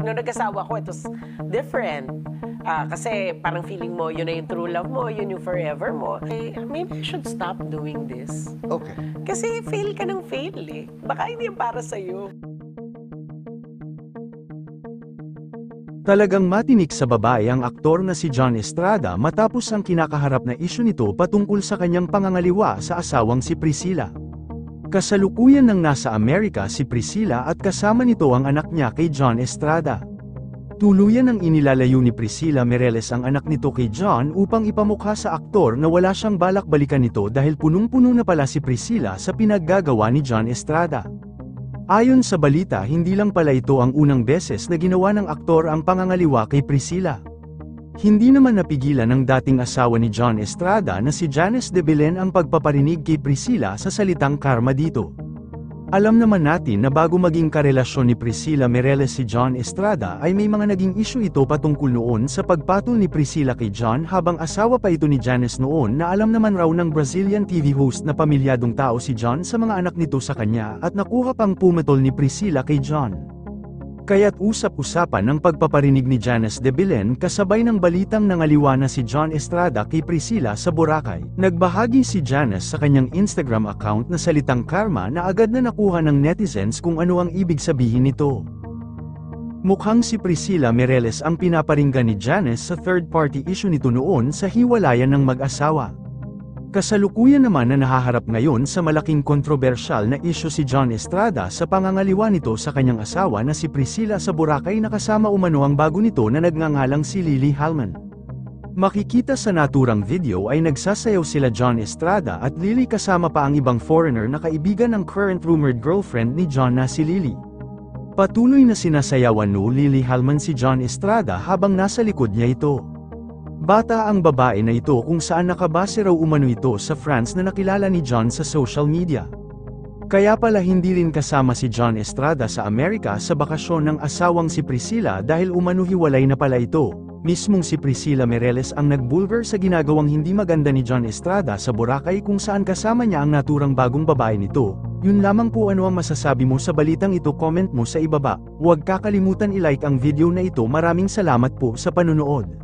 Nung nag-asawa ko, it was different. Kasi parang feeling mo, yun na yung true love mo, yun yung forever mo. Eh, maybe I should stop doing this. Okay. Kasi fail ka ng fail eh. Baka hindi yung para sa'yo. Talagang matinik sa babae ang aktor na si John Estrada matapos ang kinakaharap na isyu nito patungkol sa kanyang pangangaliwa sa asawang si Priscilla. Kasalukuyan nang nasa Amerika si Priscilla at kasama nito ang anak niya kay John Estrada. Tuluyan ang inilalayo ni Priscilla Meireles ang anak nito kay John upang ipamukha sa aktor na wala siyang balak balikan nito dahil punong-puno na pala si Priscilla sa pinaggagawa ni John Estrada. Ayon sa balita, hindi lang pala ito ang unang beses na ginawa ng aktor ang pangangaliwa kay Priscilla. Hindi naman napigilan ng dating asawa ni John Estrada na si Janice de Belen ang pagpaparinig kay Priscilla sa salitang karma dito. Alam naman natin na bago maging karelasyon ni Priscilla Meireles si John Estrada ay may mga naging isyu ito patungkol noon sa pagpatol ni Priscilla kay John habang asawa pa ito ni Janice noon na alam naman raw ng Brazilian TV host na pamilyadong tao si John sa mga anak nito sa kanya at nakuha pang pumatol ni Priscilla kay John. Kaya't usap-usapan ang pagpaparinig ni Janice de Belen kasabay ng balitang nangaliwa na si John Estrada kay Priscilla sa Boracay. Nagbahagi si Janice sa kanyang Instagram account na salitang karma na agad na nakuha ng netizens kung ano ang ibig sabihin nito. Mukhang si Priscilla Meireles ang pinaparinggan ni Janice sa third-party issue nito noon sa hiwalayan ng mag-asawa. Kasalukuyan naman na nahaharap ngayon sa malaking kontrobersyal na isyu si John Estrada sa pangangaliwa nito sa kanyang asawa na si Priscilla sa Boracay na kasama umano ang bago nito na nagngangalang si Lily Halman. Makikita sa naturang video ay nagsasayaw sila John Estrada at Lily kasama pa ang ibang foreigner na kaibigan ng current rumored girlfriend ni John na si Lily. Patuloy na sinasayawan no Lily Halman si John Estrada habang nasa likod niya ito. Bata ang babae na ito kung saan nakabase raw umano ito sa France na nakilala ni John sa social media. Kaya pala hindi rin kasama si John Estrada sa Amerika sa bakasyon ng asawang si Priscilla dahil umano hiwalay na pala ito. Mismong si Priscilla Meireles ang nagbulgar sa ginagawang hindi maganda ni John Estrada sa Boracay kung saan kasama niya ang naturang bagong babae nito. Yun lamang po, ano ang masasabi mo sa balitang ito, comment mo sa ibaba. Huwag kakalimutan i-like ang video na ito. Maraming salamat po sa panunood.